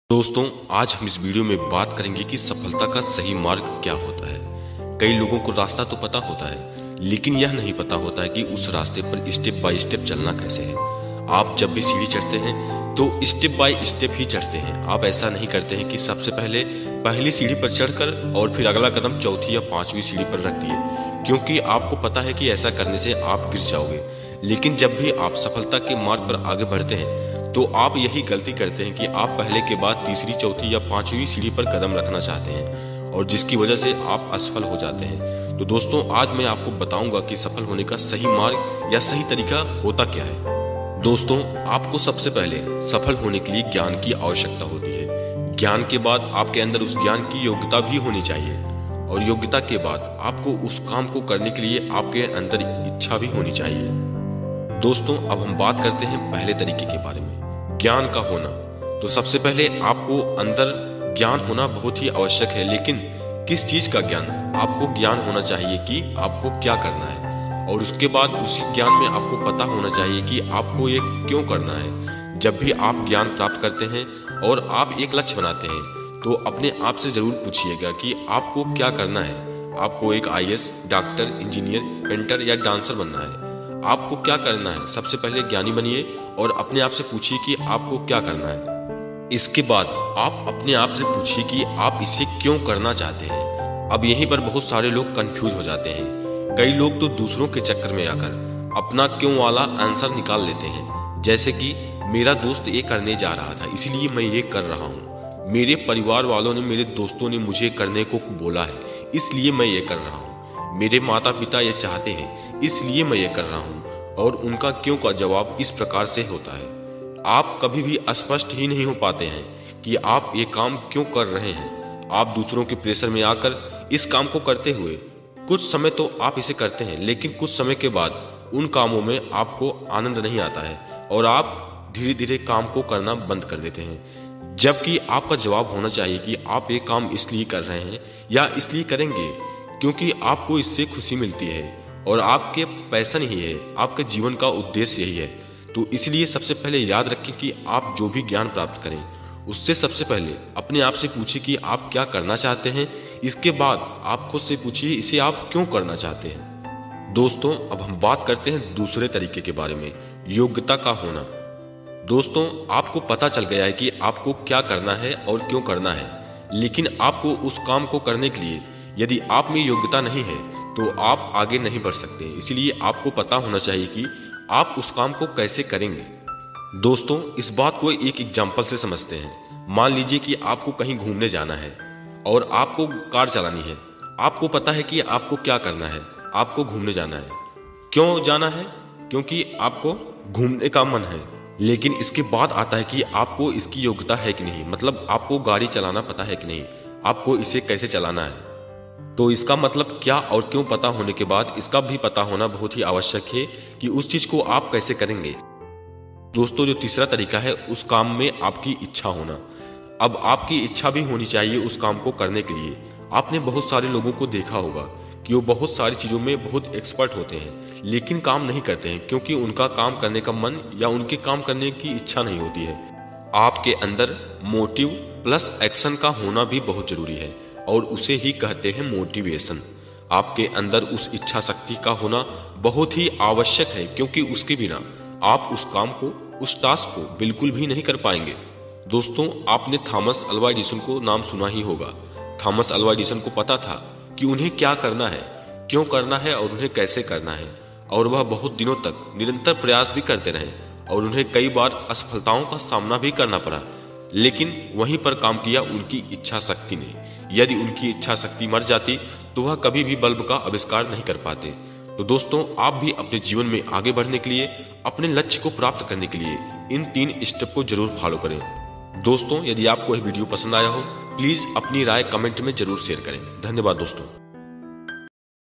दोस्तों, आज हम इस वीडियो में बात करेंगे कि सफलता का सही मार्ग क्या होता है। कई लोगों को रास्ता तो पता होता है, लेकिन यह नहीं पता होता है कि उस रास्ते पर स्टेप बाय स्टेप चलना कैसे है। आप जब भी सीढ़ी चढ़ते हैं तो स्टेप बाय स्टेप ही चढ़ते हैं। आप ऐसा नहीं करते हैं कि सबसे पहले पहली सीढ़ी पर चढ़कर और फिर अगला कदम चौथी या पांचवी सीढ़ी पर रख दिए, क्योंकि आपको पता है कि ऐसा करने से आप गिर जाओगे। लेकिन जब भी आप सफलता के मार्ग पर आगे बढ़ते हैं तो आप यही गलती करते हैं कि आप पहले के बाद तीसरी, चौथी या पांचवी सीढ़ी पर कदम रखना चाहते हैं और जिसकी वजह से आप असफल हो जाते हैं। तो दोस्तों, आज मैं आपको बताऊंगा कि सफल होने का सही मार्ग या सही तरीका होता क्या है। दोस्तों, आपको सबसे पहले सफल होने के लिए ज्ञान की आवश्यकता होती है। ज्ञान के बाद आपके अंदर उस ज्ञान की योग्यता भी होनी चाहिए और योग्यता के बाद आपको उस काम को करने के लिए आपके अंदर इच्छा भी होनी चाहिए। दोस्तों, अब हम बात करते हैं पहले तरीके के बारे में, ज्ञान का होना। तो सबसे पहले आपको अंदर ज्ञान होना बहुत ही आवश्यक है, लेकिन किस चीज का ज्ञान? आपको ज्ञान होना चाहिए कि आपको क्या करना है और उसके बाद उसी ज्ञान में आपको पता होना चाहिए कि आपको ये क्यों करना है। जब भी आप ज्ञान प्राप्त करते हैं और आप एक लक्ष्य बनाते हैं तो अपने आप से जरूर पूछिएगा कि आपको क्या करना है। आपको एक IAS, डॉक्टर, इंजीनियर, पेंटर या डांसर बनना है। आपको क्या करना है? सबसे पहले ज्ञानी बनिए और अपने आप से पूछिए कि आपको क्या करना है। इसके बाद आप अपने आप से पूछिए कि आप इसे क्यों करना चाहते हैं। अब यहीं पर बहुत सारे लोग कंफ्यूज हो जाते हैं। कई लोग तो दूसरों के चक्कर में आकर अपना क्यों वाला आंसर निकाल लेते हैं, जैसे कि मेरा दोस्त ये करने जा रहा था इसलिए मैं ये कर रहा हूँ, मेरे परिवार वालों ने, मेरे दोस्तों ने मुझे करने को बोला है इसलिए मैं ये कर रहा हूँ, मेरे माता पिता ये चाहते हैं इसलिए मैं ये कर रहा हूँ। और उनका क्यों का जवाब इस प्रकार से होता है। आप कभी भी स्पष्ट ही नहीं हो पाते हैं कि आप ये काम क्यों कर रहे हैं। आप दूसरों के प्रेशर में आकर इस काम को करते हुए कुछ समय तो आप इसे करते हैं, लेकिन कुछ समय के बाद उन कामों में आपको आनंद नहीं आता है और आप धीरे धीरे काम को करना बंद कर देते हैं। जबकि आपका जवाब होना चाहिए कि आप ये काम इसलिए कर रहे हैं या इसलिए करेंगे क्योंकि आपको इससे खुशी मिलती है और आपके पैशन ही है, आपके जीवन का उद्देश्य यही है। तो इसलिए सबसे पहले याद रखें कि आप जो भी ज्ञान प्राप्त करें उससे सबसे पहले अपने आप से पूछिए कि आप क्या करना चाहते हैं। इसके बाद आप खुद से पूछिए इसे आप क्यों करना चाहते हैं। दोस्तों, अब हम बात करते हैं दूसरे तरीके के बारे में, योग्यता का होना। दोस्तों, आपको पता चल गया है कि आपको क्या करना है और क्यों करना है, लेकिन आपको उस काम को करने के लिए यदि आप में योग्यता नहीं है तो आप आगे नहीं बढ़ सकते। इसलिए आपको पता होना चाहिए कि आप उस काम को कैसे करेंगे। दोस्तों, इस बात को एक एग्जाम्पल से समझते हैं। मान लीजिए कि आपको कहीं घूमने जाना है और आपको कार चलानी है। आपको पता है कि आपको क्या करना है, आपको घूमने जाना है। क्यों जाना है? क्योंकि आपको घूमने का मन है। लेकिन इसके बाद आता है कि आपको इसकी योग्यता है कि नहीं, मतलब आपको गाड़ी चलाना पता है कि नहीं, आपको इसे कैसे चलाना है। तो इसका मतलब क्या और क्यों पता होने के बाद इसका भी पता होना बहुत ही आवश्यक है कि उस चीज को आप कैसे करेंगे। दोस्तों, जो तीसरा तरीका है उस काम में आपकी इच्छा होना। अब आपकी इच्छा भी होनी चाहिए उस काम को करने के लिए। आपने बहुत सारे लोगों को देखा होगा कि वो बहुत सारी चीजों में बहुत एक्सपर्ट होते हैं लेकिन काम नहीं करते हैं क्योंकि उनका काम करने का मन या उनके काम करने की इच्छा नहीं होती है। आपके अंदर मोटिव प्लस एक्शन का होना भी बहुत जरूरी है और उसे ही कहते हैं मोटिवेशन। आपके अंदर उस इच्छा शक्ति का होना बहुत ही आवश्यक है, क्योंकि उसके बिना आप उस काम को, उस टास्क को बिल्कुल भी नहीं कर पाएंगे। दोस्तों, आपने थॉमस अल्वा एडिसन को नाम सुना ही होगा। थॉमस अल्वा एडिसन को पता था कि उन्हें क्या करना है, क्यों करना है और उन्हें कैसे करना है, और वह बहुत दिनों तक निरंतर प्रयास भी करते रहे और उन्हें कई बार असफलताओं का सामना भी करना पड़ा, लेकिन वहीं पर काम किया उनकी इच्छा शक्ति ने। यदि उनकी इच्छा शक्ति मर जाती तो वह कभी भी बल्ब का आविष्कार नहीं कर पाते। तो दोस्तों, आप भी अपने जीवन में आगे बढ़ने के लिए, अपने लक्ष्य को प्राप्त करने के लिए इन 3 स्टेप को जरूर फॉलो करें। दोस्तों, यदि आपको यह वीडियो पसंद आया हो प्लीज अपनी राय कमेंट में जरूर शेयर करें। धन्यवाद दोस्तों।